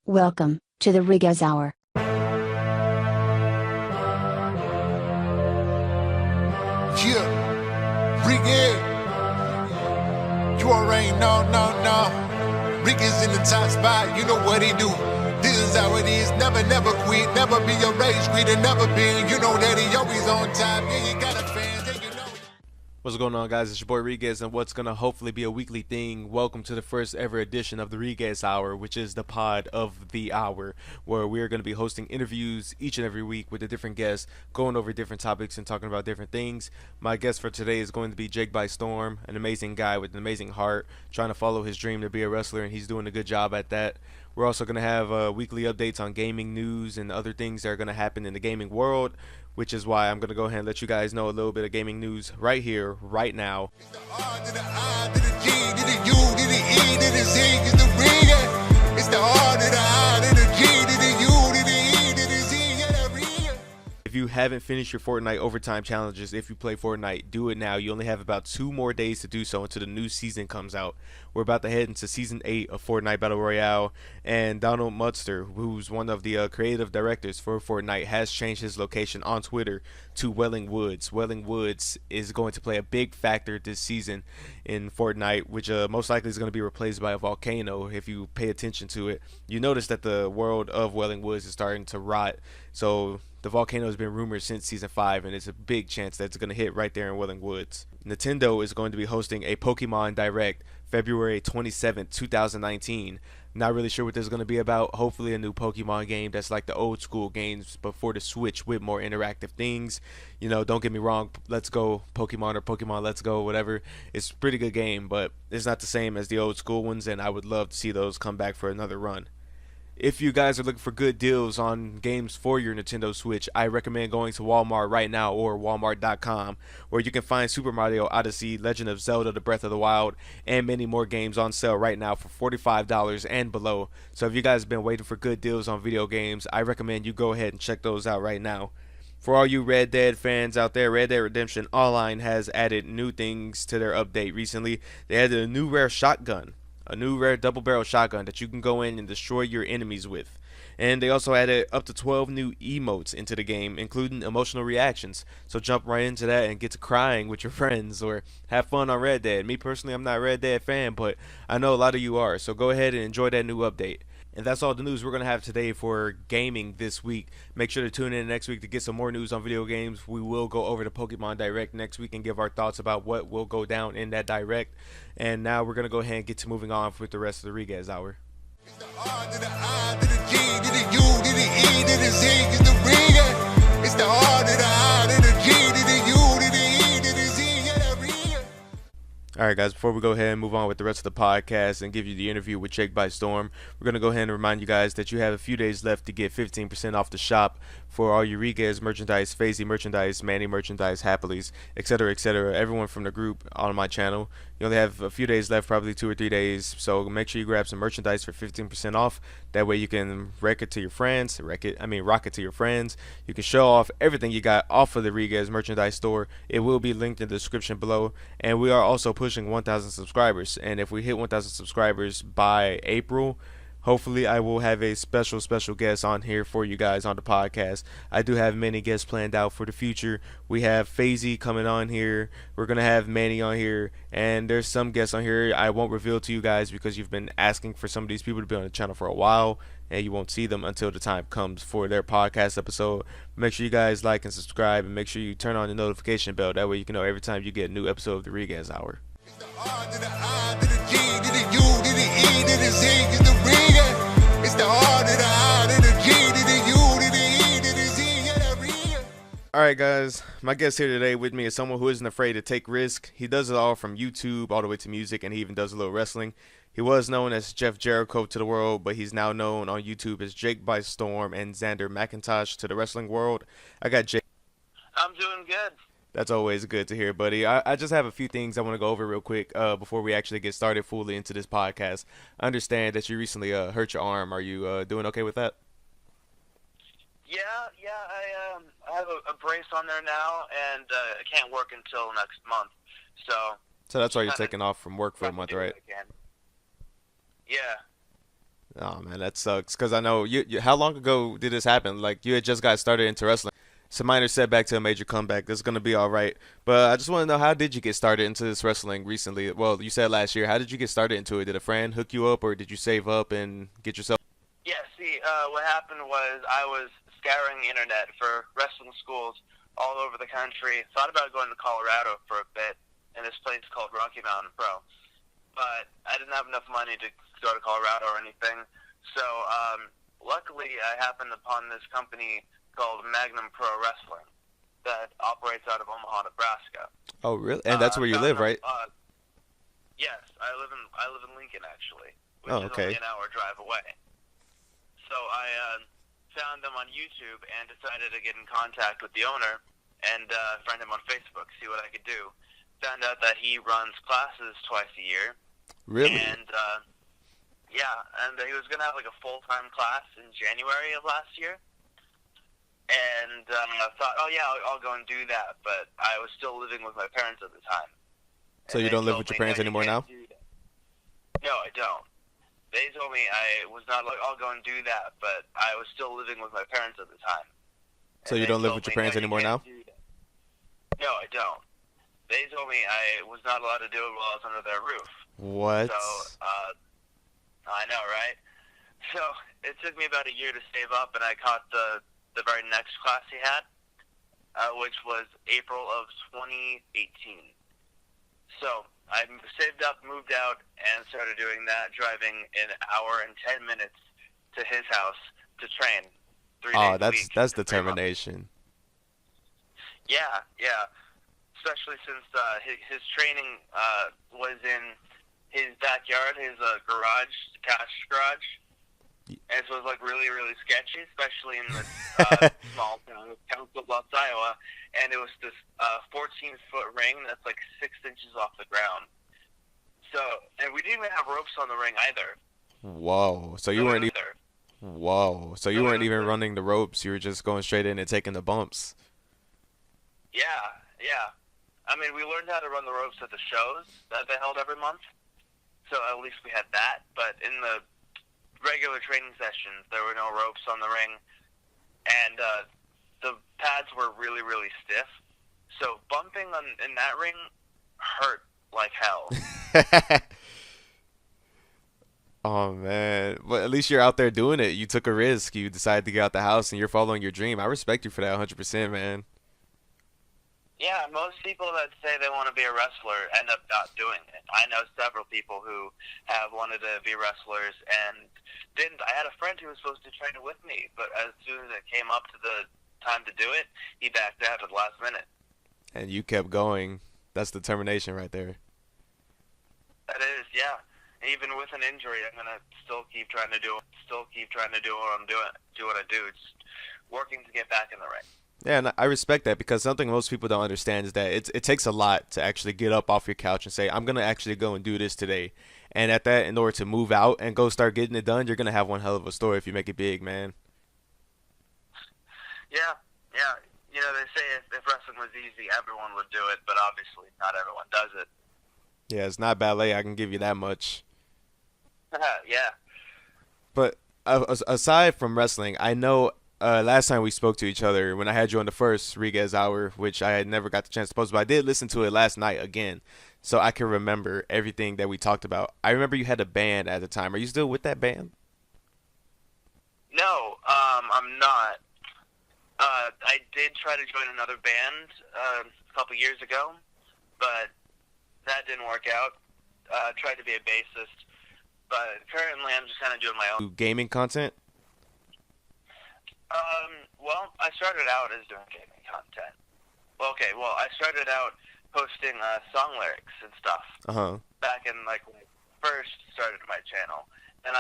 Welcome to the Riguez Hour. Yeah, Riguez. You already know, Riguez in the top spot, you know what he do. This is how it is, never quit, never be a rage quit, never been. You know that he always on time, yeah, you got a fan, yeah, you know. What's going on, guys? It's your boy Riguez, and what's gonna hopefully be a weekly thing. Welcome to the first ever edition of the Riguez Hour, which is the pod of the hour, where we are going to be hosting interviews each and every week with a different guest, going over different topics and talking about different things. My guest for today is going to be JakeByStorm, an amazing guy with an amazing heart, trying to follow his dream to be a wrestler, and he's doing a good job at that. We're also going to have weekly updates on gaming news and other things that are going to happen in the gaming world, which is why I'm going to go ahead and let you guys know a little bit of gaming news right here, right now. It's the R to the I to the G to the U to the E to the Z, it's the Riguez. It's the R to the I to the G to the U to the E to the Z, yeah, the Riguez. If you haven't finished your Fortnite overtime challenges, if you play Fortnite, do it now. You only have about 2 more days to do so until the new season comes out. We're about to head into Season 8 of Fortnite Battle Royale, and Donald Mutster, who's one of the creative directors for Fortnite, has changed his location on Twitter to Welling Woods. Welling Woods is going to play a big factor this season in Fortnite, which most likely is going to be replaced by a volcano. If you pay attention to it, you notice that the world of Welling Woods is starting to rot. So the volcano has been rumored since Season 5, and it's a big chance that it's going to hit right there in Welling Woods. Nintendo is going to be hosting a Pokemon Direct February 27th, 2019. Not really sure what this is going to be about. Hopefully a new Pokemon game that's like the old school games but for the Switch with more interactive things. You know, don't get me wrong, Let's Go Pokemon or Pokemon Let's Go, whatever. It's a pretty good game, but it's not the same as the old school ones, and I would love to see those come back for another run. If you guys are looking for good deals on games for your Nintendo Switch, I recommend going to Walmart right now or walmart.com, where you can find Super Mario Odyssey, Legend of Zelda: The Breath of the Wild, and many more games on sale right now for $45 and below. So if you guys have been waiting for good deals on video games, I recommend you go ahead and check those out right now. For all you Red Dead fans out there, Red Dead Redemption Online has added new things to their update recently. They added a new rare shotgun. A new rare double barrel shotgun that you can go in and destroy your enemies with. And they also added up to 12 new emotes into the game, including emotional reactions. So jump right into that and get to crying with your friends or have fun on Red Dead. Me personally, I'm not a Red Dead fan, but I know a lot of you are. So go ahead and enjoy that new update. And that's all the news we're going to have today for gaming this week. Make sure to tune in next week to get some more news on video games. We will go over the Pokemon Direct next week and give our thoughts about what will go down in that Direct. And now we're going to go ahead and get to moving on with the rest of the Riguez Hour. It's the R to the I to the G to the U to the E to the Z, it's the Riguez. It's the R to the I to the G to the U to the E to the Z, yeah, the Riguez. Alright guys, before we go ahead and move on with the rest of the podcast and give you the interview with JakeByStorm, we're going to go ahead and remind you guys that you have a few days left to get 15% off the shop for all your Riguez merchandise, Phasey merchandise, Manny merchandise, Happilies, etc., etc., everyone from the group on my channel. You only have a few days left, probably 2 or 3 days, so make sure you grab some merchandise for 15% off. That way you can rock it to your friends. You can show off everything you got off of the Riguez merchandise store. It will be linked in the description below. And we are also pushing 1,000 subscribers. And if we hit 1,000 subscribers by April, hopefully I will have a special guest on here for you guys on the podcast. I do have many guests planned out for the future. We have Phasey coming on here. We're going to have Manny on here. And there's some guests on here I won't reveal to you guys because you've been asking for some of these people to be on the channel for a while. And you won't see them until the time comes for their podcast episode. Make sure you guys like and subscribe. And make sure you turn on the notification bell. That way you can know every time you get a new episode of the Riguez Hour. It's the R to the I to the G to the U to the E to the Z, it's the Riguez. It's the R to the I to the G to the U to the E to the Z, yeah, the Riguez. Alright guys, my guest here today with me is someone who isn't afraid to take risks. He does it all from YouTube all the way to music, and he even does a little wrestling. He was known as Jeff Jericho to the world, but he's now known on YouTube as JakeByStorm and Xander McIntosh to the wrestling world. I got Jake. I'm doing good. That's always good to hear, buddy. I just have a few things I want to go over real quick before we actually get started fully into this podcast. I understand that you recently hurt your arm. Are you doing okay with that? Yeah, I have a brace on there now, and I can't work until next month. So that's why you're taking off from work for a month, right? Yeah. Oh man, that sucks. Cause I know how long ago did this happen? Like you had just got started into wrestling. It's a minor setback to a major comeback. This is gonna be all right. But I just want to know, how did you get started into this wrestling recently? Well, you said last year. How did you get started into it? Did a friend hook you up, or did you save up and get yourself? Yeah, see, what happened was I was scouring the internet for wrestling schools all over the country. Thought about going to Colorado for a bit in this place called Rocky Mountain Pro. But I didn't have enough money to go to Colorado or anything. So luckily, I happened upon this company called Magnum Pro Wrestling that operates out of Omaha, Nebraska. Oh, really? And that's where you live, right? Yes, I live in Lincoln actually, which Oh, is okay. only an hour drive away. So I found them on YouTube and decided to get in contact with the owner and friend him on Facebook, see what I could do. Found out that he runs classes twice a year. Really? And he was gonna have like a full-time class in January of last year. And I thought, oh yeah, I'll go and do that. But I was still living with my parents at the time. So And you they don't live told with your me, parents "No, you anymore now? can't do that." No, I don't. They told me I was not like, I'll go and do that, but I was still living with my parents at the time. So And you they don't live told with your me, parents "No, you anymore can't now? do that." No, I don't. They told me I was not allowed to do it while I was under their roof. What? So, I know, right? So it took me about a year to save up, and I caught the very next class he had, which was April of 2018. So I saved up, moved out, and started doing that, driving an hour and 10 minutes to his house to train 3 Oh, days a week. that's for 3 months. determination. Yeah, yeah. Especially since his training was in his backyard, his garage, cash garage. And so it was like really, really sketchy, especially in this small town of Council Bluffs, Iowa. And it was this 14-foot ring that's like 6 inches off the ground. So, and we didn't even have ropes on the ring either. Whoa. So you weren't even. Whoa. So you weren't even running the ropes. You were just going straight in and taking the bumps. Yeah, yeah. I mean, we learned how to run the ropes at the shows that they held every month. So at least we had that. But in the regular training sessions, there were no ropes on the ring. And the pads were really, really stiff. So bumping in that ring hurt like hell. Oh man. But at least you're out there doing it. You took a risk. You decided to get out the house and you're following your dream. I respect you for that 100%, man. Yeah, most people that say they want to be a wrestler end up not doing it. I know several people who have wanted to be wrestlers and didn't. I had a friend who was supposed to train with me, but as soon as it came up to the time to do it, he backed out at the last minute. And you kept going. That's determination right there. That is, yeah. Even with an injury, I'm gonna still keep trying to do what I'm doing, do what I do. It's working to get back in the ring. Yeah, and I respect that, because something most people don't understand is that it takes a lot to actually get up off your couch and say, I'm going to actually go and do this today. And at that, in order to move out and go start getting it done, you're going to have one hell of a story if you make it big, man. Yeah, yeah. You know, they say if wrestling was easy, everyone would do it, but obviously not everyone does it. Yeah, it's not ballet, I can give you that much. Yeah. But aside from wrestling, I know last time we spoke to each other, when I had you on the first Riguez Hour, which I had never got the chance to post, but I did listen to it last night again, so I can remember everything that we talked about. I remember you had a band at the time. Are you still with that band? No, I'm not. I did try to join another band a couple years ago, but that didn't work out. Tried to be a bassist, but currently I'm just kind of doing my own. Gaming content? Well, I started out as doing gaming content. Well, okay, I started out posting song lyrics and stuff. Back in, like, when I first started my channel. And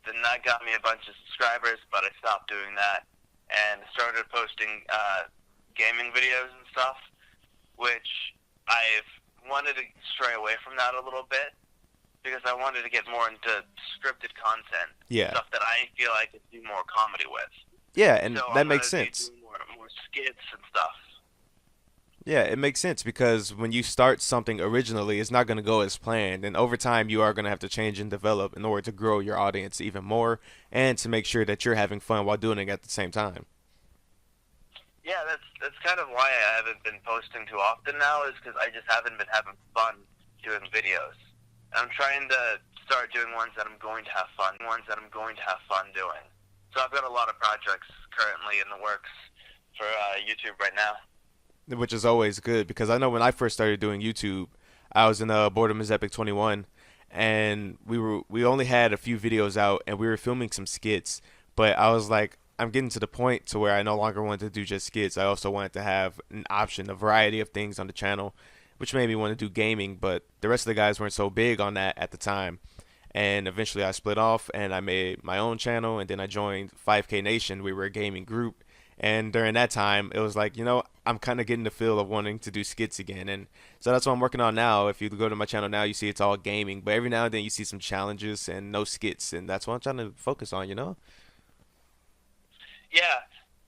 then that got me a bunch of subscribers, but I stopped doing that and started posting gaming videos and stuff, which I've wanted to stray away from that a little bit because I wanted to get more into scripted content. Yeah. Stuff that I feel I could do more comedy with. Yeah, and So that I'm makes gonna sense. be doing more skits and stuff. Yeah, it makes sense because when you start something originally, it's not going to go as planned. And over time, you are going to have to change and develop in order to grow your audience even more and to make sure that you're having fun while doing it at the same time. Yeah, that's kind of why I haven't been posting too often now, is because I just haven't been having fun doing videos. I'm trying to start doing ones that I'm going to have fun, doing. So I've got a lot of projects currently in the works for YouTube right now. Which is always good because I know when I first started doing YouTube, I was in Boredom is Epic 21, and we only had a few videos out, and we were filming some skits. But I was like, I'm getting to the point to where I no longer wanted to do just skits. I also wanted to have an option, a variety of things on the channel, which made me want to do gaming. But the rest of the guys weren't so big on that at the time. And eventually I split off and I made my own channel, and then I joined 5K Nation. We were a gaming group, and during that time it was like, I'm kind of getting the feel of wanting to do skits again, and so that's what I'm working on now. If you go to my channel now, you see it's all gaming, but every now and then you see some challenges and no skits, and that's what I'm trying to focus on. Yeah,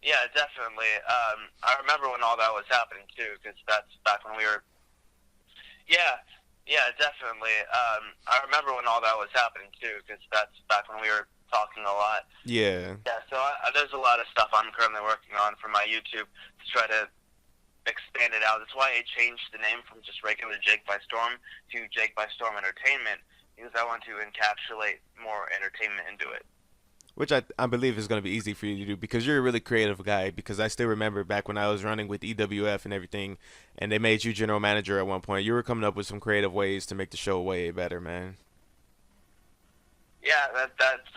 yeah, definitely. I remember when all that was happening too, because that's back when we were. Yeah, yeah, definitely. I remember when all that was happening too, because that's back when we were talking a lot. Yeah. Yeah, so there's a lot of stuff I'm currently working on for my YouTube to try to expand it out. That's why I changed the name from just regular JakeByStorm to JakeByStorm Entertainment, because I want to encapsulate more entertainment into it. Which I believe is going to be easy for you to do because you're a really creative guy. Because I still remember back when I was running with EWF and everything, and they made you general manager at one point. You were coming up with some creative ways to make the show way better, man. Yeah, that's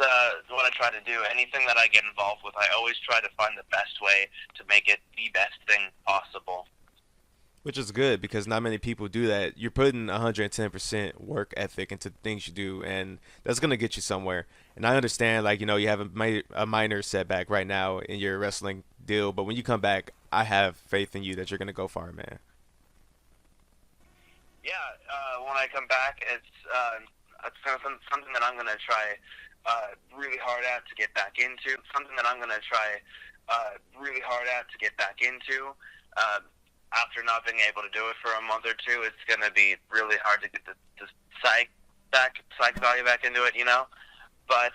what I try to do. Anything that I get involved with, I always try to find the best way to make it the best thing possible. Which is good because not many people do that. You're putting 110% work ethic into the things you do, and that's going to get you somewhere. And I understand, like, you have a minor setback right now in your wrestling deal, but when you come back, I have faith in you that you're going to go far, man. Yeah, when I come back, it's kind of something that I'm going to try really hard at to get back into. After not being able to do it for a month or two, it's going to be really hard to get the psych value back into it, But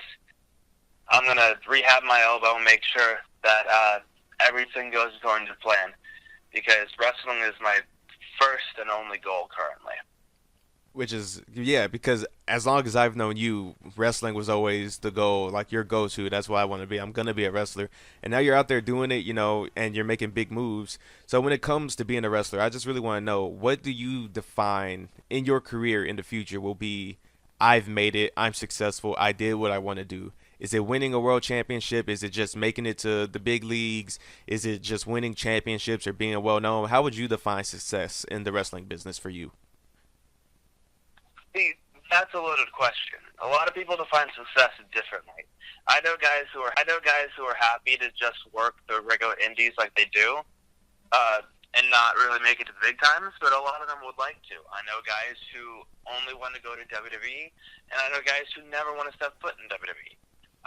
I'm going to rehab my elbow and make sure that everything goes according to plan, because wrestling is my first and only goal currently. Which is, yeah, because as long as I've known you, wrestling was always the goal, like your go-to. That's what I want to be. I'm going to be a wrestler. And now you're out there doing it, and you're making big moves. So when it comes to being a wrestler, I just really want to know, what do you define in your career in the future will be, I've made it, I'm successful, I did what I want to do? Is it winning a world championship? Is it just making it to the big leagues? Is it just winning championships or being well-known? How would you define success in the wrestling business for you? See, that's a loaded question. A lot of people define success differently. I know guys who are happy to just work the regular indies like they do, and not really make it to the big times, but a lot of them would like to. I know guys who only want to go to WWE, and I know guys who never want to step foot in WWE.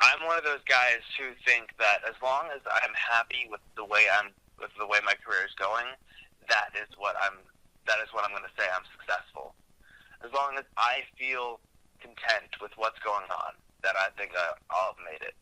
I'm one of those guys who think that as long as I'm happy with the way my career is going, that is what I'm going to say I'm successful. As long as I feel content with what's going on, that I think I'll have made it.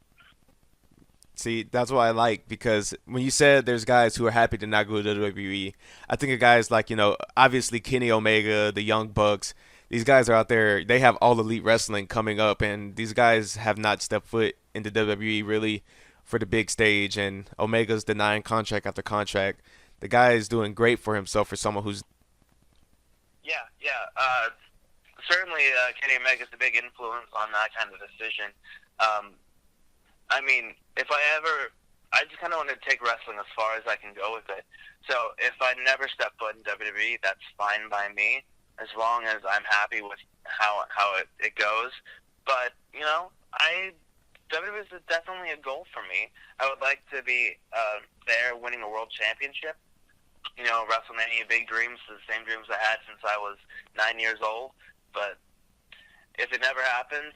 See, that's what I like, because when you said there's guys who are happy to not go to WWE, I think of guys like, obviously Kenny Omega, the Young Bucks. These guys are out there. They have All Elite Wrestling coming up, and these guys have not stepped foot into WWE really for the big stage, and Omega's denying contract after contract. The guy is doing great for himself for someone who's... Yeah. Certainly, Kenny Omega's a big influence on that kind of decision. I mean, I just kind of want to take wrestling as far as I can go with it. So if I never step foot in WWE, that's fine by me, as long as I'm happy with how it goes. But, WWE is definitely a goal for me. I would like to be there winning a world championship. WrestleMania, big dreams, the same dreams I had since I was 9 years old. But if it never happens,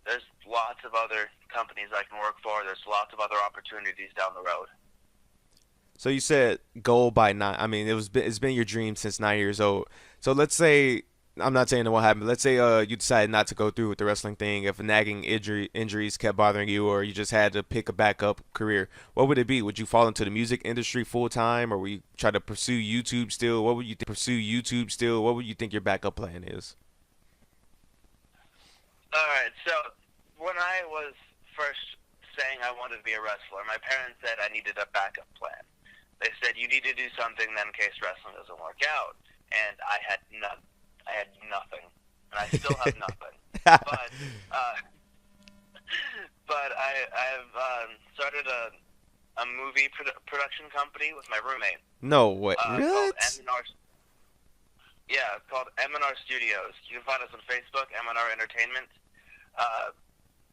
there's lots of other companies I can work for. There's lots of other opportunities down the road. So you said goal by nine. I mean, it's been your dream since 9 years old. So let's say I'm not saying it won't happen. But let's say you decided not to go through with the wrestling thing. If nagging injuries kept bothering you, or you just had to pick a backup career, what would it be? Would you fall into the music industry full time, or would you try to pursue YouTube still? What would you pursue YouTube still? What would you think your backup plan is? All right. So when I was first saying I wanted to be a wrestler, my parents said I needed a backup plan. They said you need to do something then in case wrestling doesn't work out, and I had none. I had nothing, and I still have nothing. But I've started a movie production company with my roommate. No way. Called What? M&R. Yeah, it's called M&R Studios. You can find us on Facebook, M&R Entertainment,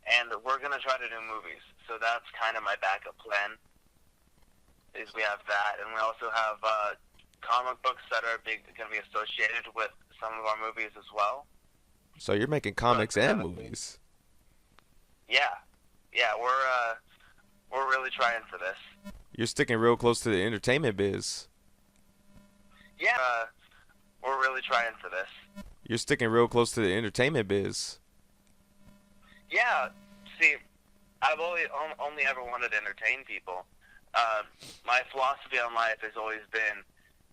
and we're gonna try to do movies. So that's kind of my backup plan. Is we have that, and we also have comic books that are going to be associated with some of our movies as well. So you're making comics and movies. Yeah, we're really trying for this. You're sticking real close to the entertainment biz. Yeah, we're really trying for this. You're sticking real close to the entertainment biz. Yeah, see, I've only ever wanted to entertain people. My philosophy on life has always been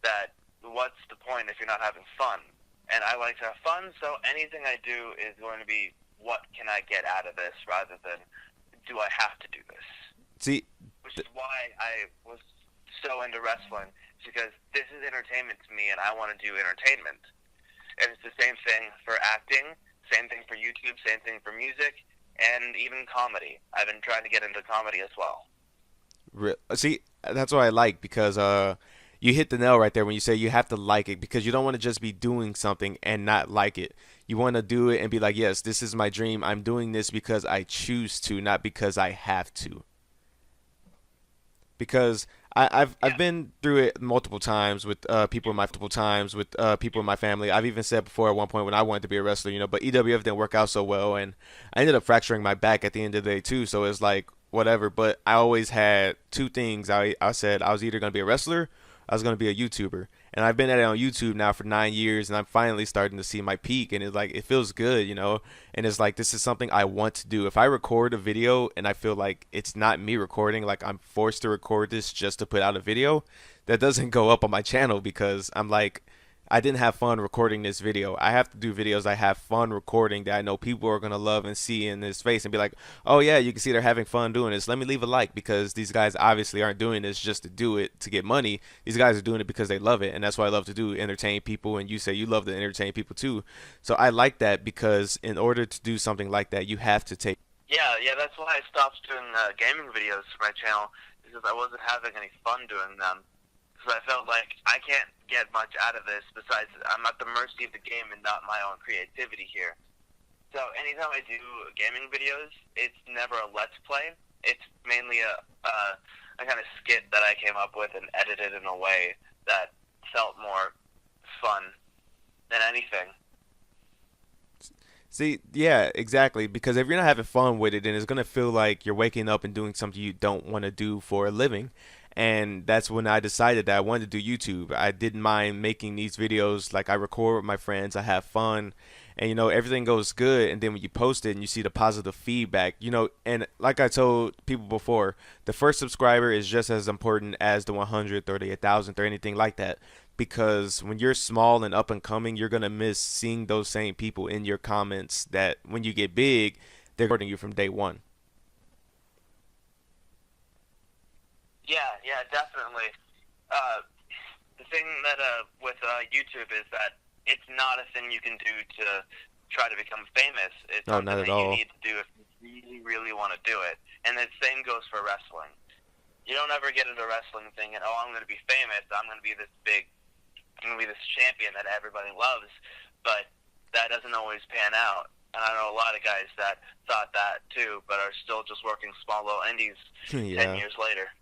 that what's the point if you're not having fun? And I like to have fun, so anything I do is going to be what can I get out of this rather than do I have to do this? See, which is why I was so into wrestling, because this is entertainment to me and I want to do entertainment. And it's the same thing for acting, same thing for YouTube, same thing for music, and even comedy. I've been trying to get into comedy as well. See, that's what I like, because you hit the nail right there when you say you have to like it, because you don't want to just be doing something and not like it. You want to do it and be like, yes, this is my dream. I'm doing this because I choose to, not because I have to. Because I've been through it multiple times with people in my family. I've even said before at one point when I wanted to be a wrestler, but EWF didn't work out so well, and I ended up fracturing my back at the end of the day too. So it's like whatever. But I always had two things. I said I was either going to be a wrestler, I was going to be a YouTuber. And I've been at it on YouTube now for 9 years, and I'm finally starting to see my peak, and it's like, it feels good, and it's like, this is something I want to do. If I record a video and I feel like it's not me recording, like I'm forced to record this just to put out a video, that doesn't go up on my channel, because I'm like, I didn't have fun recording this video. I have to do videos I have fun recording that I know people are going to love and see in this face and be like, oh yeah, you can see they're having fun doing this. Let me leave a like, because these guys obviously aren't doing this just to do it to get money. These guys are doing it because they love it, and that's what I love to do, entertain people, and you say you love to entertain people too. So I like that, because in order to do something like that, you have to take. Yeah, that's why I stopped doing gaming videos for my channel, because I wasn't having any fun doing them. So I felt like I can't get much out of this besides I'm at the mercy of the game and not my own creativity here. So anytime I do gaming videos, it's never a let's play. It's mainly a kind of skit that I came up with and edited in a way that felt more fun than anything. See, yeah, exactly. Because if you're not having fun with it, then it's going to feel like you're waking up and doing something you don't want to do for a living. And that's when I decided that I wanted to do YouTube. I didn't mind making these videos. Like, I record with my friends, I have fun, and everything goes good. And then when you post it and you see the positive feedback, and like I told people before, the first subscriber is just as important as the 100th or the 1,000th or anything like that. Because when you're small and up and coming, you're going to miss seeing those same people in your comments that when you get big, they're supporting you from day one. Yeah, definitely. The thing that with YouTube is that it's not a thing you can do to try to become famous. It's something not at that all. you need to do if you really, really want to do it. And the same goes for wrestling. You don't ever get into wrestling thinking, oh, I'm going to be famous, I'm going to be this champion that everybody loves, but that doesn't always pan out. And I know a lot of guys that thought that too, but are still just working small little indies 10 years later.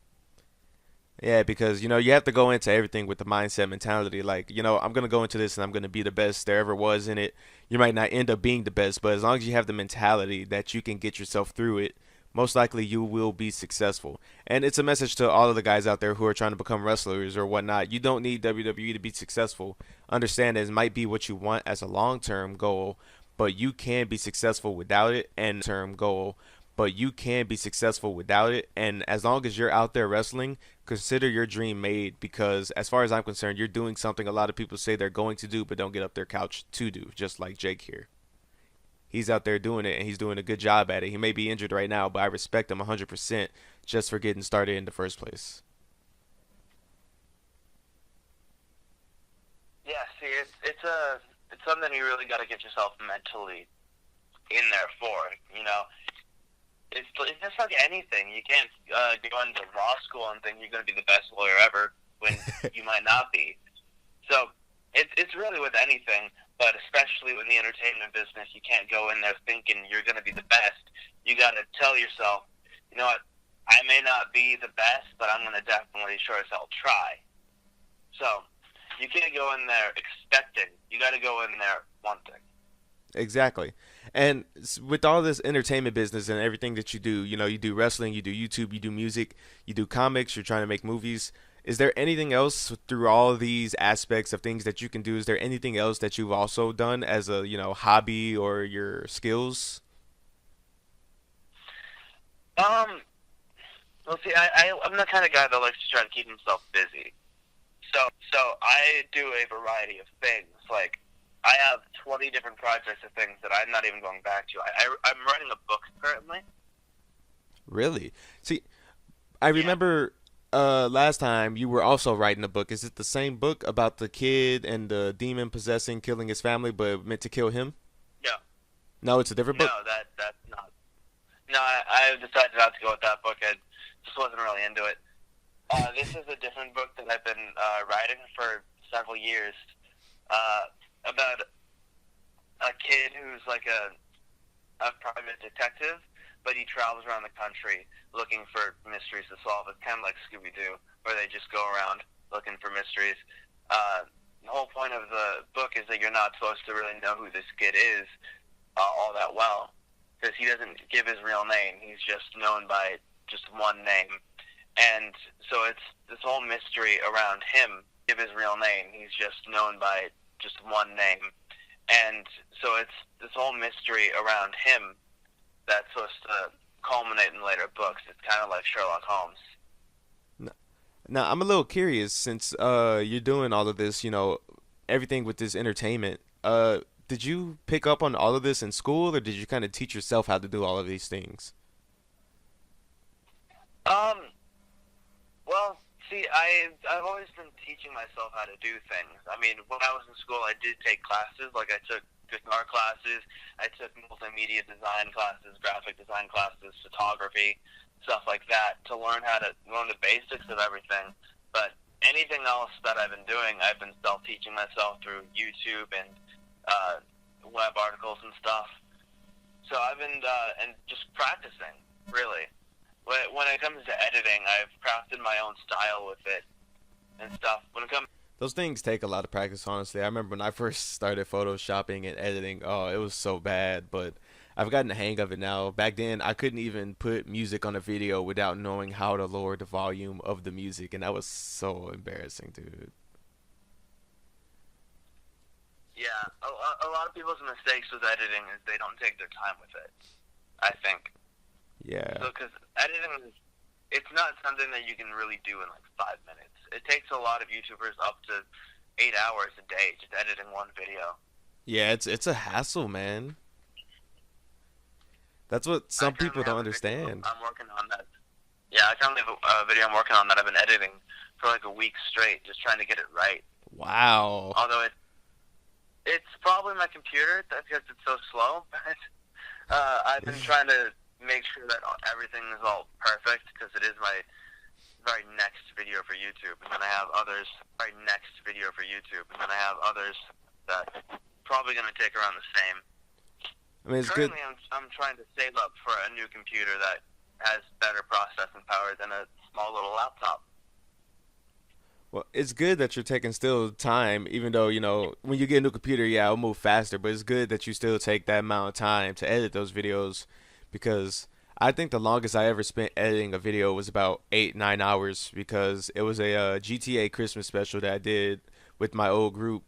Yeah, because, you have to go into everything with the mindset mentality. Like, I'm going to go into this and I'm going to be the best there ever was in it. You might not end up being the best, but as long as you have the mentality that you can get yourself through it, most likely you will be successful. And it's a message to all of the guys out there who are trying to become wrestlers or whatnot. You don't need WWE to be successful. Understand that it might be what you want as a long-term goal, but you can be successful without it. And term goal, but you can be successful without it. And as long as you're out there wrestling, consider your dream made, because as far as I'm concerned, you're doing something a lot of people say they're going to do but don't get up their couch to do, just like Jake here. He's out there doing it, and he's doing a good job at it. He may be injured right now, but I respect him 100% just for getting started in the first place. Yeah, see, it's something you really got to get yourself mentally in there for. You know, it's just like anything. You can't go into law school and think you're going to be the best lawyer ever when you might not be. So it's really with anything, but especially in the entertainment business, you can't go in there thinking you're going to be the best. You got to tell yourself, you know what, I may not be the best, but I'm going to definitely sure as hell try. So you can't go in there expecting. You got to go in there wanting. Exactly. And with all this entertainment business and everything that you do, you know, you do wrestling, you do YouTube, you do music, you do comics, you're trying to make movies. Is there anything else through all of these aspects of things that you can do? Is there anything else that you've also done as a, you know, hobby or your skills? Well, see, I'm the kind of guy that likes to try to keep himself busy. So I do a variety of things. Like, I have 20 different projects of things that I'm not even going back to. I'm writing a book currently. Really? See, I remember last time you were also writing a book. Is it the same book about the kid and the demon possessing, killing his family, but meant to kill him? No. No, it's a different book? No, that's not. No, I decided not to go with that book. I just wasn't really into it. This is a different book that I've been writing for several years about a kid who's like a private detective, but he travels around the country looking for mysteries to solve. It's kind of like Scooby-Doo, where they just go around looking for mysteries. The whole point of the book is that you're not supposed to really know who this kid is all that well, because he doesn't give his real name. He's just known by just one name. And so it's this whole mystery around him. Give his real name. He's just known by just one name. And so it's this whole mystery around him that's supposed to culminate in later books. It's kind of like Sherlock Holmes. Now, I'm a little curious, since you're doing all of this, you know, everything with this entertainment. Did you pick up on all of this in school, or did you kind of teach yourself how to do all of these things? Well, see, I've always been teaching myself how to do things. I mean, when I was in school, I did take classes. Like, I took guitar classes, I took multimedia design classes, graphic design classes, photography, stuff like that, to learn the basics of everything. But anything else that I've been doing, I've been self-teaching myself through YouTube and web articles and stuff. So I've been and just practicing, really. When it comes to editing, I've crafted my own style with it and stuff. When it comes, Those things take a lot of practice, honestly. I remember when I first started photoshopping and editing, oh, it was so bad, but I've gotten the hang of it now. Back then, I couldn't even put music on a video without knowing how to lower the volume of the music, and that was so embarrassing, dude. yeah, a lot of people's mistakes with editing is they don't take their time with it, I think. Yeah. So, because editing, it's not something that you can really do in like 5 minutes. It takes a lot of YouTubers up to 8 hours a day just editing one video. Yeah, it's a hassle, man. That's what some people don't understand. I'm working on that. Yeah, I currently have a video I'm working on that I've been editing for like a week straight, just trying to get it right. Wow. Although it's probably my computer because it's so slow. But I've been trying to make sure that everything is all perfect, because it is my very next video for YouTube, and then I have others that probably going to take around the same. I mean, it's Currently, good. I'm trying to save up for a new computer that has better processing power than a small little laptop. Well, it's good that you're taking still time, even though, you know, when you get a new computer, yeah, it'll move faster, but it's good that you still take that amount of time to edit those videos, because I think the longest I ever spent editing a video was about 8, 9 hours because it was a GTA Christmas special that I did with my old group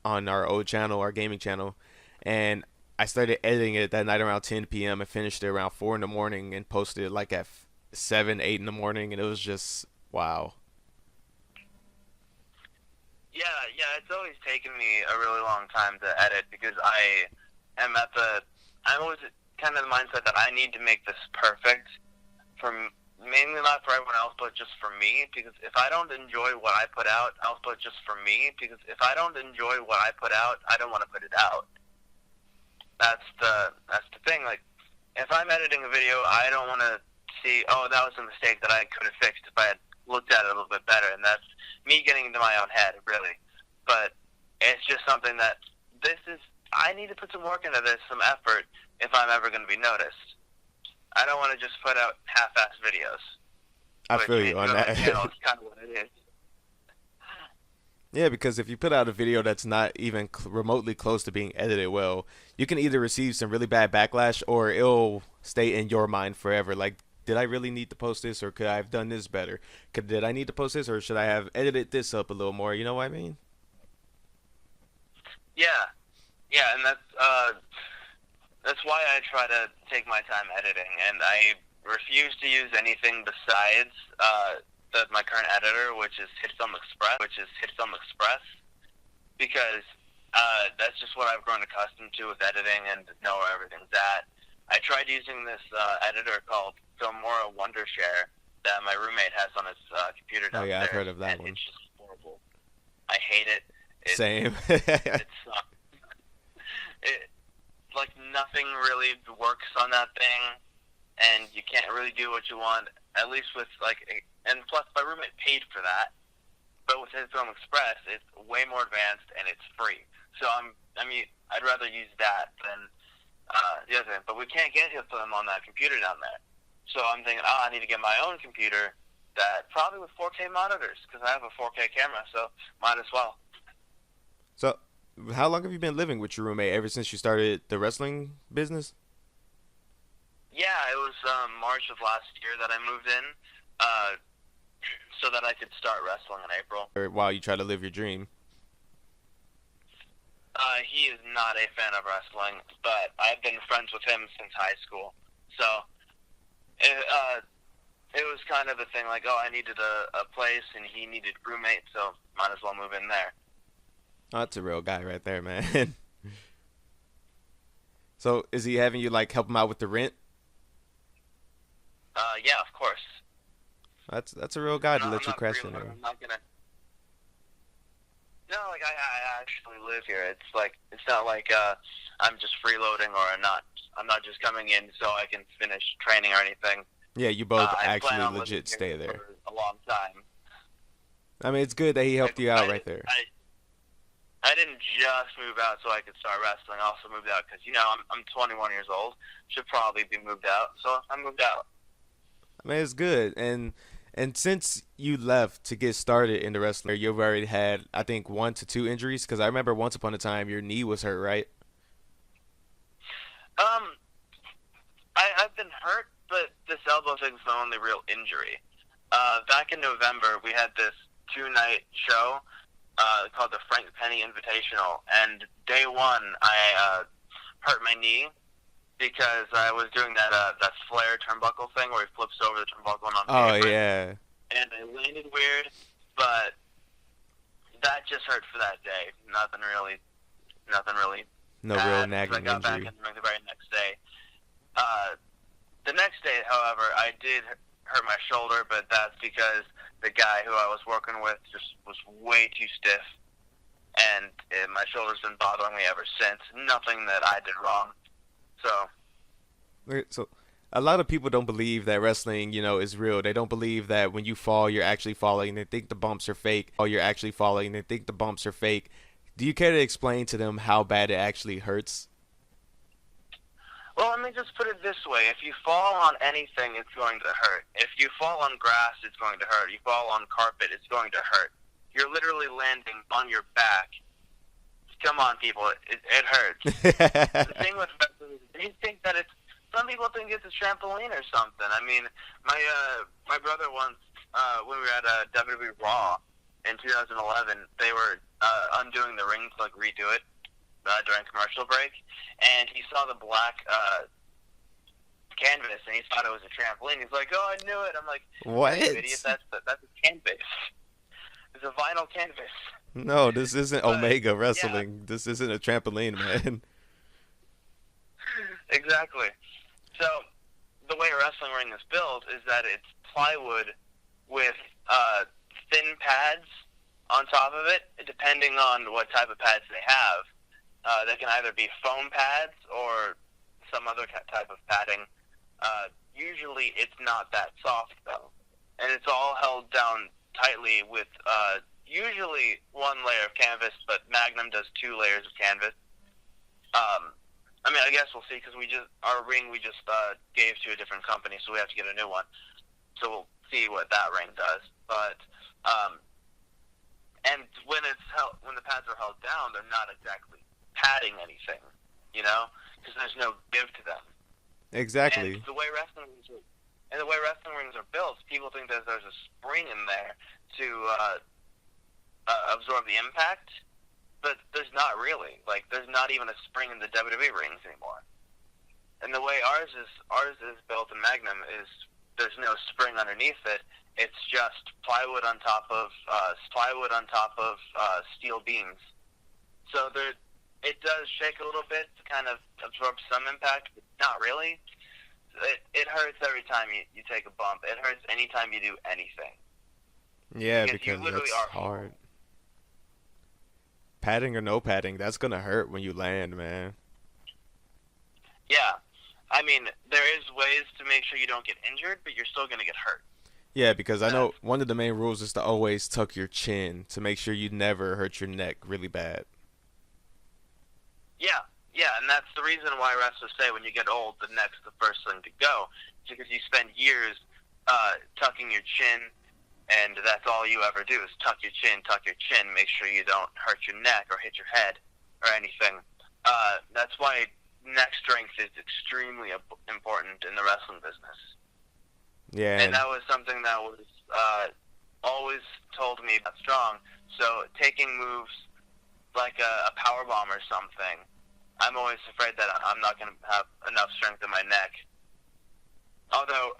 on our old channel, our gaming channel, and I started editing it that night around 10 p.m. and finished it around 4 in the morning and posted it like at 7, 8 in the morning, and it was just wow. Yeah, it's always taken me a really long time to edit because I'm always kind of the mindset that I need to make this perfect, mainly not for everyone else, but just for me. Because if I don't enjoy what I put out, I'll put just for me. Because if I don't enjoy what I put out, I don't want to put it out. That's the thing. Like, if I'm editing a video, I don't want to see, oh, that was a mistake that I could have fixed if I had looked at it a little bit better, and that's me getting into my own head, really. But it's just something that I need to put some work into this, some effort, if I'm ever going to be noticed. I don't want to just put out half-assed videos. I feel you on that. It's kind of what it is. Yeah, because if you put out a video that's not even remotely close to being edited well, you can either receive some really bad backlash or it'll stay in your mind forever. Like, did I really need to post this, or could I have done this better? Did I need to post this, or should I have edited this up a little more? You know what I mean? Yeah, and that's why I try to take my time editing, and I refuse to use anything besides my current editor, which is Hitfilm Express, because that's just what I've grown accustomed to with editing and know where everything's at. I tried using this editor called Filmora Wondershare that my roommate has on his computer downstairs. Oh yeah, I've heard of that one. It's just horrible. I hate it. Same. It sucks. Like nothing really works on that thing, and you can't really do what you want. At least with and plus my roommate paid for that. But with Hitfilm Express, it's way more advanced and it's free. So I'd rather use that than the other thing. But we can't get Hitfilm on that computer down there. So I'm thinking, I need to get my own computer that probably with 4K monitors because I have a 4K camera, so might as well. So, how long have you been living with your roommate? Ever since you started the wrestling business? Yeah, it was March of last year that I moved in, so that I could start wrestling in April. Or while you try to live your dream? He is not a fan of wrestling, but I've been friends with him since high school. So it was kind of a thing like, I needed a place and he needed roommates, so might as well move in there. Oh, that's a real guy right there, man. So is he having you help him out with the rent? Yeah, of course. That's a real guy to let you crash in there. I'm not gonna. No, I actually live here. It's not like I'm just freeloading or I'm not just coming in so I can finish training or anything. Yeah, you both I actually plan on legit living stay here there. for a long time. I mean, it's good that he helped you out right there. I didn't just move out so I could start wrestling. I also moved out because I'm 21 years old. Should probably be moved out, so I moved out. I mean, it's good, and since you left to get started in the wrestling, you've already had, I think, 1 to 2 injuries. Because I remember once upon a time your knee was hurt, right? I've been hurt, but this elbow thing's the only real injury. Back in November, we had this 2-night show called the Frank Penny Invitational, and day one I hurt my knee because I was doing that flare turnbuckle thing where he flips over the turnbuckle on Oh paper. yeah. And I landed weird, but that just hurt for that day. Nothing really. No bad, real nagging I got back injury. in the very next day. The next day, however, I did hurt my shoulder, but that's because the guy who I was working with just was way too stiff, and my shoulder's been bothering me ever since. Nothing that I did wrong. So a lot of people don't believe that wrestling, is real. They don't believe that when you fall, you're actually falling. They think the bumps are fake. Oh, you're actually falling. They think the bumps are fake. Do you care to explain to them how bad it actually hurts? Well, let me just put it this way. If you fall on anything, it's going to hurt. If you fall on grass, it's going to hurt. You fall on carpet, it's going to hurt. You're literally landing on your back. Come on, people. It hurts. The thing with wrestling is they think that it's some people think it's a trampoline or something. I mean, my brother once, when we were at WWE Raw in 2011, they were undoing the ring to like redo it during commercial break, and he saw the black canvas, and he thought it was a trampoline. He's like, "Oh, I knew it." I'm like, What? "You idiot! That's a canvas. It's a vinyl canvas." No, this isn't But, Omega yeah. Wrestling. This isn't a trampoline, man. Exactly. So the way a wrestling ring is built is that it's plywood with thin pads on top of it, depending on what type of pads they have. They can either be foam pads or some other type of padding. Usually it's not that soft, though. And it's all held down tightly with usually one layer of canvas, but Magnum does 2 layers of canvas. I mean, I guess we'll see, because our ring we just gave to a different company, so we have to get a new one. So we'll see what that ring does. But and when the pads are held down, they're not exactly padding anything, you know, because there's no give to them. Exactly. And the way wrestling rings are built, people think that there's a spring in there to absorb the impact, but there's not really. Like, there's not even a spring in the WWE rings anymore. And the way ours is built in Magnum is there's no spring underneath it. It's just plywood on top of steel beams. So it does shake a little bit to kind of absorb some impact, but not really. It hurts every time you take a bump. It hurts anytime you do anything. Yeah, Because you because literally that's are hard. Padding or no padding, that's gonna hurt when you land, man. Yeah. I mean, there is ways to make sure you don't get injured, but you're still going to get hurt. Yeah, because I know one of the main rules is to always tuck your chin to make sure you never hurt your neck really bad. Yeah, and that's the reason why wrestlers say when you get old, the neck's the first thing to go. It's because you spend years tucking your chin, and that's all you ever do is tuck your chin, make sure you don't hurt your neck or hit your head or anything. That's why neck strength is extremely important in the wrestling business. Yeah. And that was something that was always told me about strong. So taking moves like a power bomb or something, I'm always afraid that I'm not going to have enough strength in my neck. Although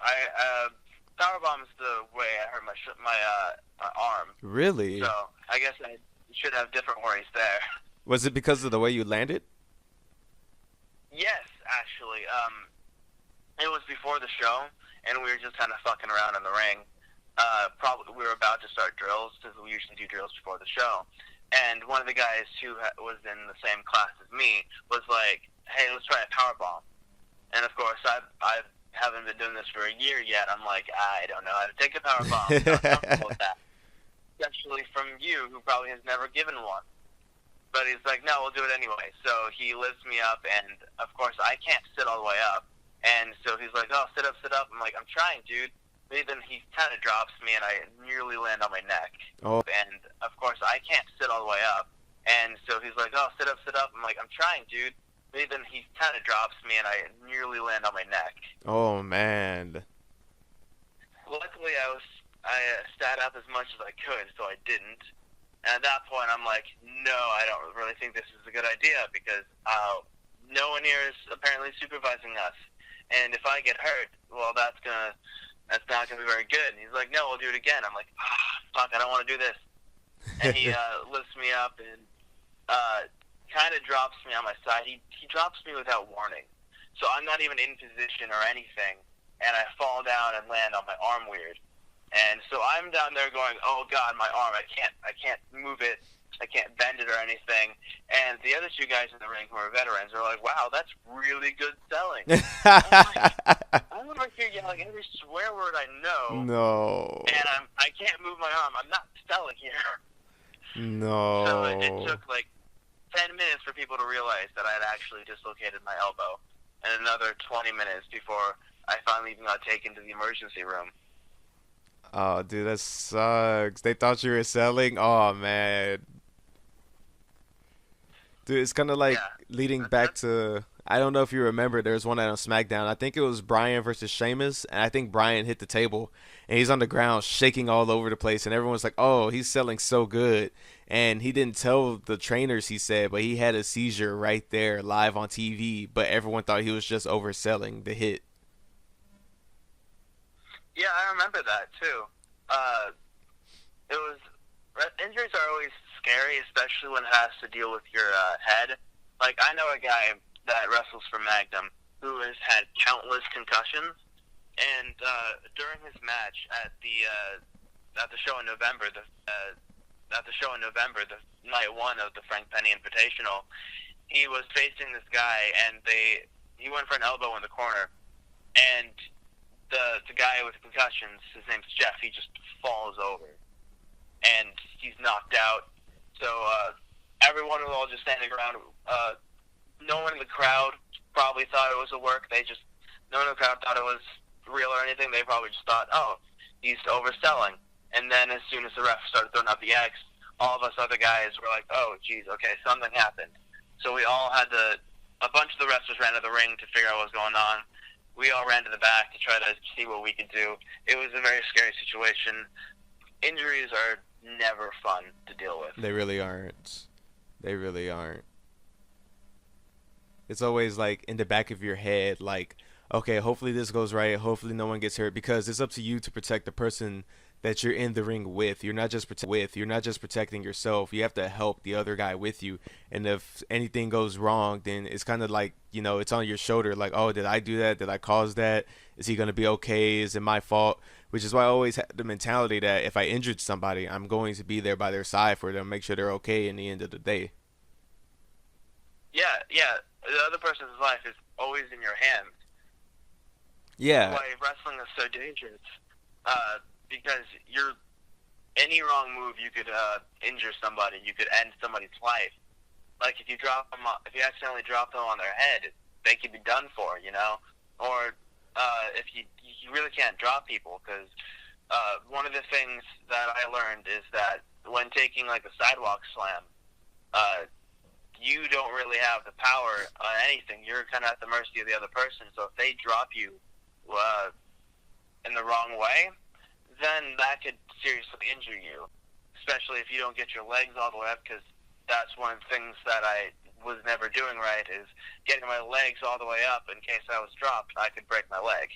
power bomb is the way I hurt my arm. Really? So I guess I should have different worries there. Was it because of the way you landed? Yes, actually. It was before the show, and we were just kind of fucking around in the ring. Probably we were about to start drills, because we usually do drills before the show. And one of the guys who was in the same class as me was like, "Hey, let's try a power bomb." And of course, I haven't been doing this for a year yet. I'm like, I don't know how to take a power bomb. I'm not comfortable with that, especially from you, who probably has never given one. But he's like, "No, we'll do it anyway." So he lifts me up, and of course I can't sit all the way up. And so he's like, "Oh, sit up, sit up." I'm like, "I'm trying, dude." But then he kind of drops me, and I nearly land on my neck. Oh. And of course I can't sit all the way up. And so he's like, "Oh, sit up, sit up." I'm like, "I'm trying, dude." But then he kind of drops me, and I nearly land on my neck. Oh man. Luckily, I sat up as much as I could, so I didn't. And at that point, I'm like, no, I don't really think this is a good idea, because no one here is apparently supervising us. And if I get hurt, well, that's not gonna be very good. And he's like, "No, we'll do it again." I'm like, fuck, I don't want to do this. And he lifts me up and kind of drops me on my side. He drops me without warning, so I'm not even in position or anything, and I fall down and land on my arm weird. And so I'm down there going, "Oh God, my arm! I can't move it. I can't bend it or anything." And the other 2 guys in the ring who are veterans are like, "Wow, that's really good selling." I'm over here yelling every swear word I know. No. And I can't move my arm. I'm not selling here. No. So it took like 10 minutes for people to realize that I had actually dislocated my elbow, and another 20 minutes before I finally even got taken to the emergency room. Oh, dude, that sucks. They thought you were selling? Oh, man. Dude, it's kind of like leading back to I don't know if you remember, there was one night on SmackDown. I think it was Bryan versus Sheamus, and I think Bryan hit the table, and he's on the ground shaking all over the place, and everyone's like, "Oh, he's selling so good." And he didn't tell the trainers, he said, but he had a seizure right there live on TV, but everyone thought he was just overselling the hit. Yeah, I remember that too. It was injuries are always scary, especially when it has to deal with your head. Like, I know a guy that wrestles for Magnum who has had countless concussions, and during his match at the show in November, the night one of the Frank Penny Invitational, he was facing this guy, and he went for an elbow in the corner, and the guy with concussions, his name's Jeff, he just falls over, and he's knocked out. So everyone was all just standing around. No one in the crowd probably thought it was a work. No one in the crowd thought it was real or anything. They probably just thought, oh, he's overselling. And then as soon as the ref started throwing out the X, all of us other guys were like, oh, geez, okay, something happened. So we all a bunch of the wrestlers ran to the ring to figure out what was going on. We all ran to the back to try to see what we could do. It was a very scary situation. Injuries are never fun to deal with. They really aren't. They really aren't. It's always like in the back of your head, like, okay, hopefully this goes right. Hopefully no one gets hurt, because it's up to you to protect the person that you're in the ring with. You're not just protecting yourself. You have to help the other guy with you. And if anything goes wrong, then it's kind of like, it's on your shoulder. Like, oh, did I do that? Did I cause that? Is he going to be okay? Is it my fault? Which is why I always had the mentality that if I injured somebody, I'm going to be there by their side for them, make sure they're okay in the end of the day. Yeah. The other person's life is always in your hands. Yeah. That's why wrestling is so dangerous. Because any wrong move, you could injure somebody. You could end somebody's life. Like if you accidentally drop them on their head, they could be done for, Or if you really can't drop people, because one of the things that I learned is that when taking like a sidewalk slam, you don't really have the power on anything. You're kind of at the mercy of the other person. So if they drop you in the wrong way, then that could seriously injure you, especially if you don't get your legs all the way up, because that's one of the things that I was never doing right, is getting my legs all the way up in case I was dropped. I could break my leg.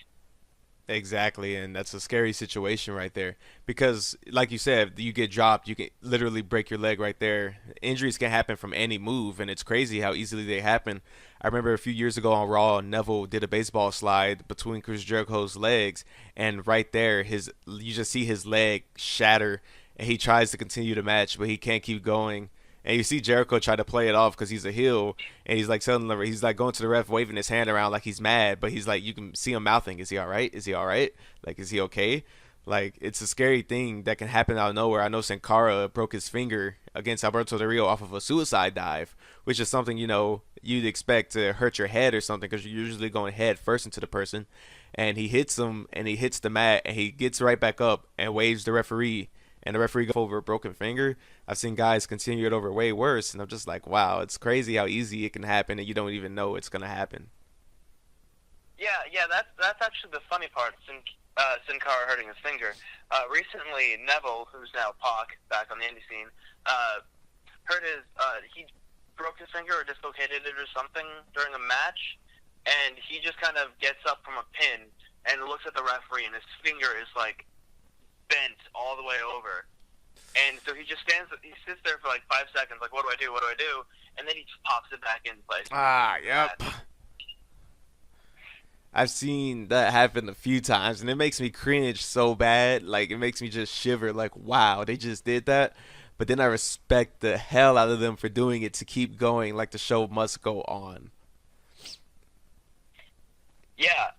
Exactly, and that's a scary situation right there, because like you said, you get dropped, you can literally break your leg right there. Injuries can happen from any move, and it's crazy how easily they happen. I remember a few years ago on Raw, Neville did a baseball slide between Chris Jericho's legs, and right there, you just see his leg shatter, and he tries to continue the match, but he can't keep going. And you see Jericho try to play it off because he's a heel, and he's like he's like going to the ref, waving his hand around like he's mad, but he's like, you can see him mouthing, "Is he all right? Is he all right? Like, is he okay?" Like, it's a scary thing that can happen out of nowhere. I know Sin Cara broke his finger against Alberto Del Rio off of a suicide dive, which is something you'd expect to hurt your head or something, because you're usually going head first into the person. And he hits him, and he hits the mat, and he gets right back up and waves the referee. And the referee goes over a broken finger. I've seen guys continue it over way worse, and I'm just like, wow, it's crazy how easy it can happen, and you don't even know it's gonna happen. Yeah, that's actually the funny part. Sin Cara hurting his finger. Recently, Neville, who's now Pac, back on the indie scene, he broke his finger or dislocated it or something during a match, and he just kind of gets up from a pin and looks at the referee, and his finger is like bent all the way over. And so he just sits there for like 5 seconds, like, what do I do? What do I do? And then he just pops it back in place. Yep. I've seen that happen a few times, and it makes me cringe so bad. Like, it makes me just shiver, like, wow, they just did that. But then I respect the hell out of them for doing it to keep going, like the show must go on. Yeah.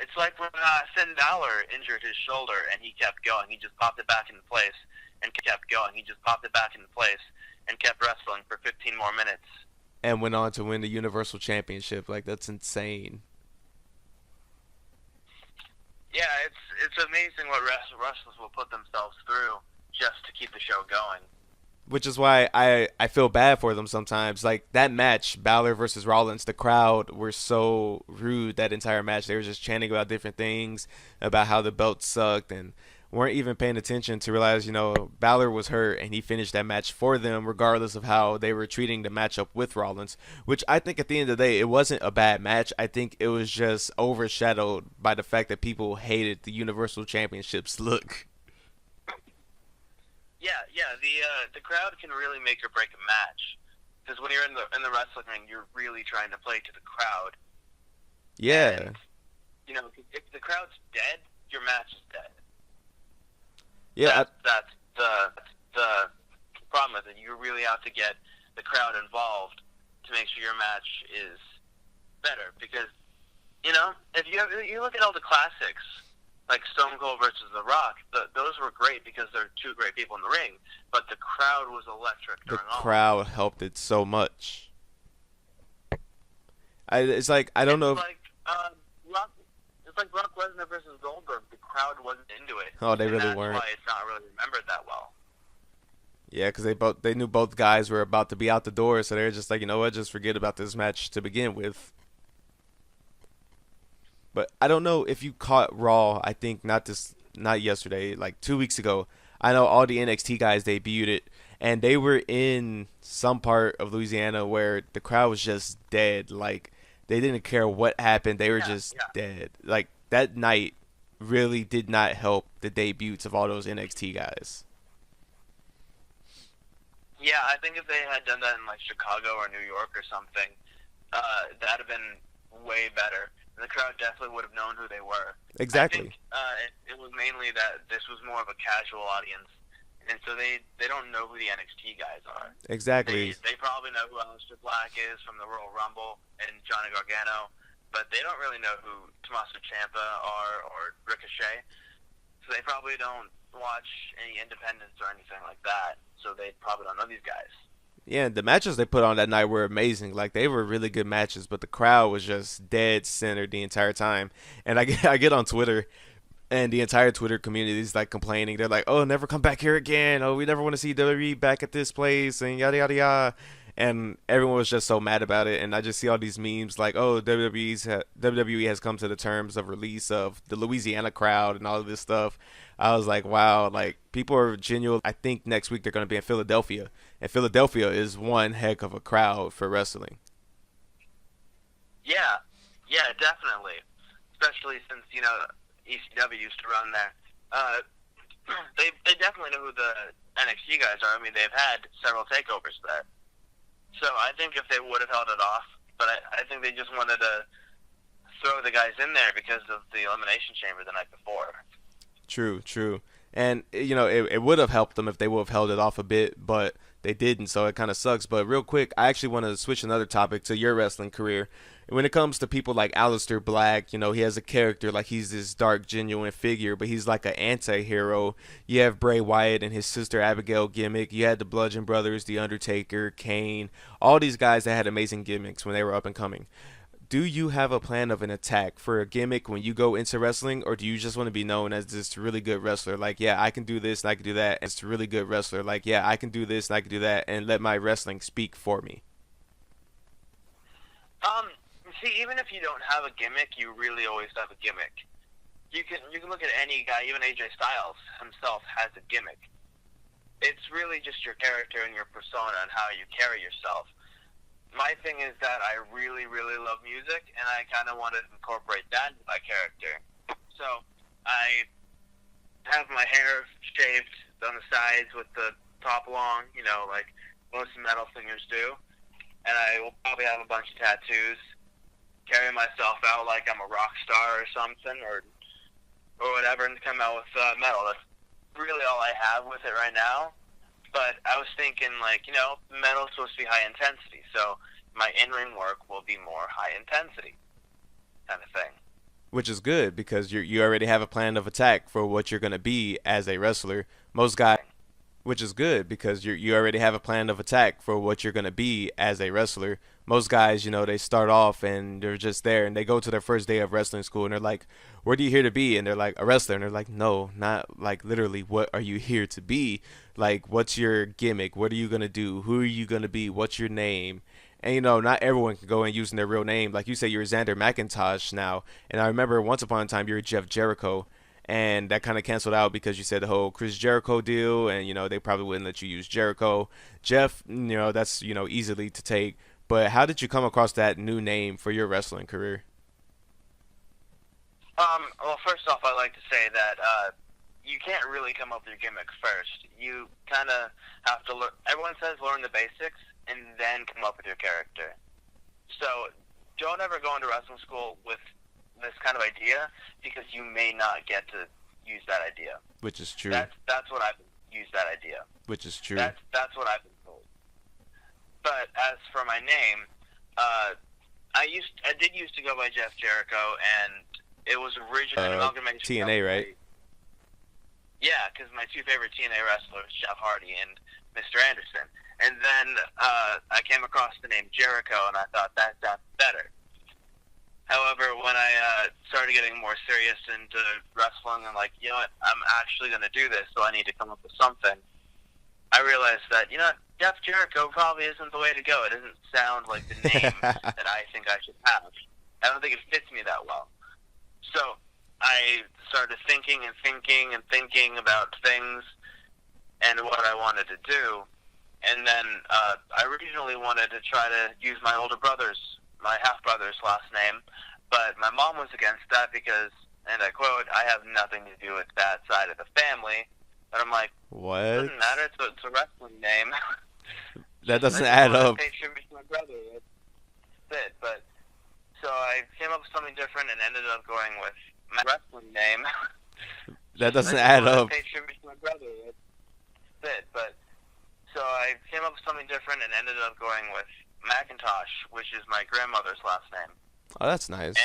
It's like when Finn Balor injured his shoulder and he kept going. He just popped it back into place and kept going. He just popped it back into place and kept wrestling for 15 more minutes. And went on to win the Universal Championship. Like, that's insane. Yeah, it's amazing what wrestlers will put themselves through just to keep the show going. which is why I feel bad for them sometimes. Like that match, Balor versus Rollins, the crowd were so rude that entire match. They were just chanting about different things, about how the belt sucked, and weren't even paying attention to realize, Balor was hurt and he finished that match for them, regardless of how they were treating the matchup with Rollins. Which I think at the end of the day, it wasn't a bad match. I think it was just overshadowed by the fact that people hated the Universal Championship's look. Yeah. The crowd can really make or break a match, because when you're in the wrestling ring, you're really trying to play to the crowd. Yeah. And, if the crowd's dead, your match is dead. Yeah. That's the problem with it. You really have to get the crowd involved to make sure your match is better. Because, if you look at all the classics, like Stone Cold versus The Rock, those were great because they're two great people in the ring, but the crowd was electric during all. The crowd helped it so much. It's like, I don't know. It's like Brock Lesnar versus Goldberg. The crowd wasn't into it. Oh, they really that's weren't. That's why it's not really remembered that well. Yeah, because they knew both guys were about to be out the door, so they were just like, you know what, just forget about this match to begin with. But I don't know if you caught Raw. I think not yesterday, like 2 weeks ago. I know all the NXT guys debuted it, and they were in some part of Louisiana where the crowd was just dead. Like they didn't care what happened; they were just dead. Like that night really did not help the debuts of all those NXT guys. Yeah, I think if they had done that in like Chicago or New York or something, that'd have been way better. The crowd definitely would have known who they were. Exactly. I think it was mainly that this was more of a casual audience, and so they don't know who the NXT guys are. Exactly. They probably know who Aleister Black is from the Royal Rumble and Johnny Gargano, but they don't really know who Tommaso Ciampa or Ricochet. So they probably don't watch any independents or anything like that. So they probably don't know these guys. Yeah, the matches they put on that night were amazing. Like they were really good matches, but the crowd was just dead center the entire time. And I get on Twitter, and the entire Twitter community is like complaining. They're like, "Oh, never come back here again. Oh, we never want to see WWE back at this place," and yada yada yada. And everyone was just so mad about it. And I just see all these memes like, "Oh, WWE has come to the terms of release of the Louisiana crowd and all of this stuff." I was like, wow, like people are genuine. I think next week they're going to be in Philadelphia, and Philadelphia is one heck of a crowd for wrestling. Yeah, definitely. Especially since ECW used to run there. They definitely know who the NXT guys are. I mean, they've had several takeovers there. So I think if they would have held it off, but I think they just wanted to throw the guys in there because of the Elimination Chamber the night before. True. And, it would have helped them if they would have held it off a bit, but they didn't, so it kind of sucks. But real quick, I actually want to switch another topic to your wrestling career. When it comes to people like Aleister Black, he has a character like he's this dark, genuine figure, but he's like an anti-hero. You have Bray Wyatt and his sister Abigail gimmick. You had the Bludgeon Brothers, The Undertaker, Kane, all these guys that had amazing gimmicks when they were up and coming. Do you have a plan of an attack for a gimmick when you go into wrestling, or do you just want to be known as this really good wrestler? Like, yeah, I can do this and I can do that. And it's a really good wrestler. Like, yeah, I can do this and I can do that, and let my wrestling speak for me. See, even if you don't have a gimmick, you really always have a gimmick. You can look at any guy, even AJ Styles himself has a gimmick. It's really just your character and your persona and how you carry yourself. My thing is that I really, really love music, and I kind of want to incorporate that into my character. So I have my hair shaved on the sides with the top long, like most metal singers do. And I will probably have a bunch of tattoos, carry myself out like I'm a rock star or something, or whatever, and come out with metal. That's really all I have with it right now. But I was thinking, metal's supposed to be high intensity, so my in-ring work will be more high intensity kind of thing. Which is good, because you already have a plan of attack for what you're going to be as a wrestler. Most guys which is good because you already have a plan of attack for what you're gonna be as a wrestler. Most guys, they start off and they're just there, and they go to their first day of wrestling school, and they're like, "What are you here to be?" And they're like, "A wrestler." And they're like, "No, not like literally. What are you here to be? Like, what's your gimmick? What are you gonna do? Who are you gonna be? What's your name?" And not everyone can go in using their real name. Like you say, you're Xander McIntosh now, and I remember once upon a time you were Jeff Jericho, and that kind of canceled out because you said the whole Chris Jericho deal, and they probably wouldn't let you use Jericho. Jeff, that's easily to take. But how did you come across that new name for your wrestling career? Well, first off, I like to say that you can't really come up with your gimmick first. You kind of have to learn. Everyone says learn the basics and then come up with your character. So don't ever go into wrestling school with this kind of idea because you may not get to use that idea. Which is true. That's what I've used that idea. Which is true. That's what I've been told. But as for my name, I did used to go by Jeff Jericho, and it was originally an amalgamation. TNA, right? Yeah, because my two favorite TNA wrestlers, Jeff Hardy and Mr. Anderson. And then I came across the name Jericho, and I thought that sounds better. However, when I started getting more serious into wrestling and like, I'm actually going to do this, so I need to come up with something, I realized that, Jeff Jericho probably isn't the way to go. It doesn't sound like the name that I think I should have. I don't think it fits me that well. So I started thinking about things and what I wanted to do. And then I originally wanted to try to use my my half-brother's last name, but my mom was against that because, and I quote, "I have nothing to do with that side of the family." But I'm like, what? It doesn't matter. It's a wrestling name. That doesn't add up. Pay tribute to my brother. That's it. But so I came up with something different and ended up going with my wrestling name. That doesn't add up. Pay tribute to my brother. That's it. But so I came up with something different and ended up going with McIntosh, which is my grandmother's last name. Oh, that's nice.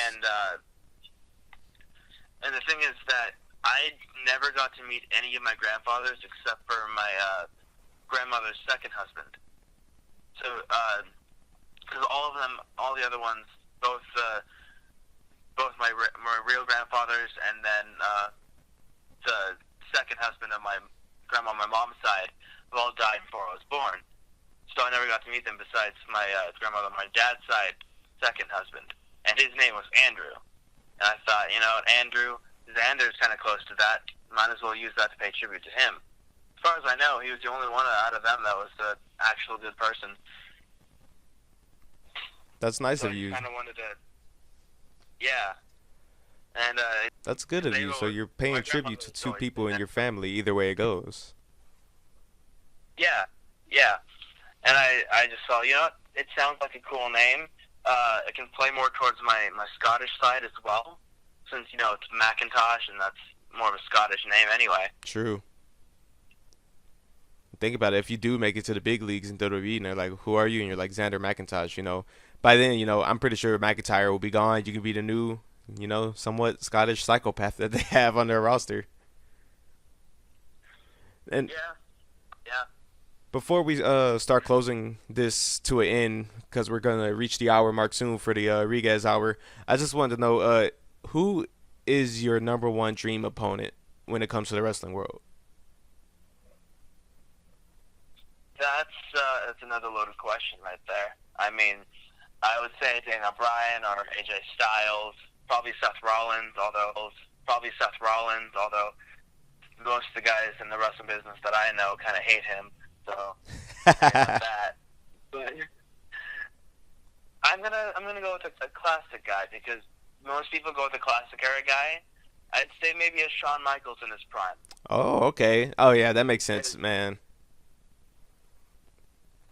And the thing is that I never got to meet any of my grandfathers except for my grandmother's second husband. So, because all the other ones, both my real grandfathers and then the second husband of my grandma on my mom's side, have all died before I was born. So I never got to meet them besides my grandmother on my dad's side, second husband. And his name was Andrew. And I thought, Xander's kind of close to that. Might as well use that to pay tribute to him. As far as I know, he was the only one out of them that was an actual good person. That's nice so of you. I kind of wanted to... Yeah. And that's good of you. So you're paying tribute to two people in your family, either way it goes. Yeah. And I just thought, it sounds like a cool name. It can play more towards my Scottish side as well, since, it's Macintosh, and that's more of a Scottish name anyway. True. Think about it. If you do make it to the big leagues in WWE, and they're like, who are you? And you're like, Xander McIntosh, By then, I'm pretty sure McIntyre will be gone. You can be the new, somewhat Scottish psychopath that they have on their roster. And Yeah. before we start closing this to an end, because we're going to reach the hour mark soon for the Riguez Hour, I just wanted to know, who is your number one dream opponent when it comes to the wrestling world? That's another loaded question right there. I mean, I would say Daniel Bryan or AJ Styles, probably Seth Rollins, although most of the guys in the wrestling business that I know kind of hate him. So that. But I'm gonna go with a classic guy because most people go with the classic era guy. I'd say maybe a Shawn Michaels in his prime. Oh, okay. Oh yeah, that makes sense, man.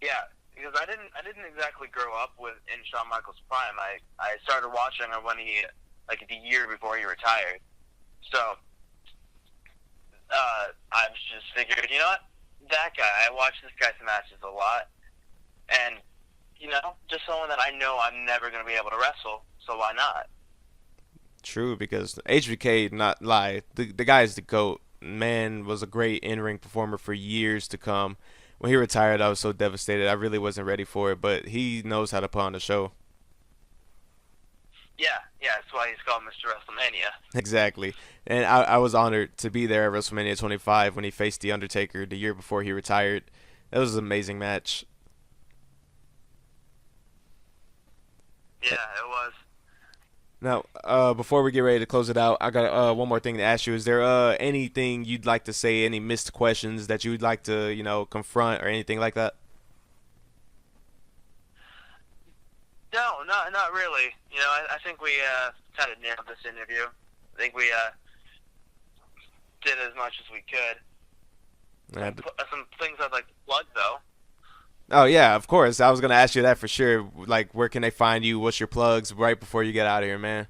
Yeah, because I didn't exactly grow up in Shawn Michaels' prime. I started watching him when he the year before he retired. So I just figured, that guy. I watch this guy's matches a lot, and just someone that I know I'm never going to be able to wrestle. So why not? True, because HBK, not lie, the guy is the GOAT. man was a great in-ring performer for years to come. When he retired, I was so devastated. I really wasn't ready for it, but he knows how to put on a show. Yeah, that's why he's called Mr. WrestleMania. Exactly. And I was honored to be there at WrestleMania 25 when he faced The Undertaker the year before he retired. That was an amazing match. Yeah, it was. Now, before we get ready to close it out, I got one more thing to ask you. Is there anything you'd like to say, any missed questions that you'd like to, confront or anything like that? No, not really. I think we kind of nailed this interview. I think we did as much as we could. Some things I'd like to plug, though. Oh, yeah, of course. I was going to ask you that for sure. Like, where can they find you? What's your plugs right before you get out of here, man?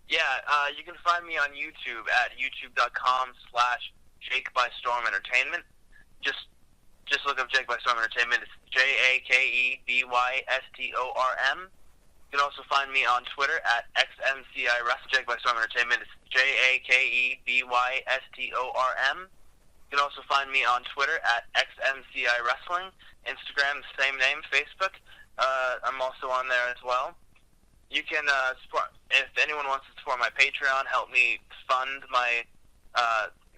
Yeah, you can find me on YouTube at youtube.com/JakeByStorm Entertainment. Just look up JakeByStorm Entertainment. It's JakeByStorm. You can also find me on Twitter at XMCI Wrestling. JakeByStorm Entertainment. It's JakeByStorm. You can also find me on Twitter at XMCI Wrestling. Instagram, the same name. Facebook, I'm also on there as well. You can support, if anyone wants to support my Patreon, help me fund my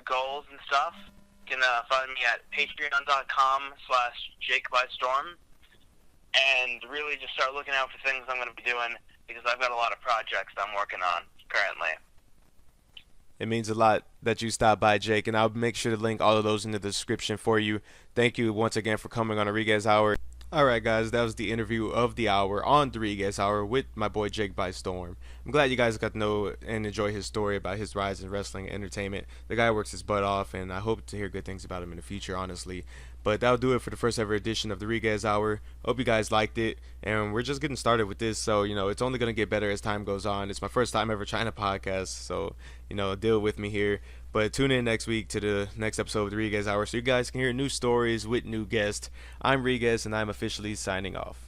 goals and stuff. You can find me at patreon.com/JakeByStorm. And really just start looking out for things I'm going to be doing, because I've got a lot of projects I'm working on currently. It means a lot that you stopped by, Jake, and I'll make sure to link all of those in the description for you. Thank you once again for coming on the Riguez Hour. All right, guys, that was the interview of the hour on the Riguez Hour with my boy JakeByStorm. I'm glad you guys got to know and enjoy his story about his rise in wrestling entertainment. The guy works his butt off, and I hope to hear good things about him in the future, honestly. But that'll do it for the first ever edition of the Riguez Hour. Hope you guys liked it, and we're just getting started with this, so, it's only going to get better as time goes on. It's my first time ever trying to podcast, so, deal with me here. But tune in next week to the next episode of the Riguez Hour so you guys can hear new stories with new guests. I'm Riguez, and I'm officially signing off.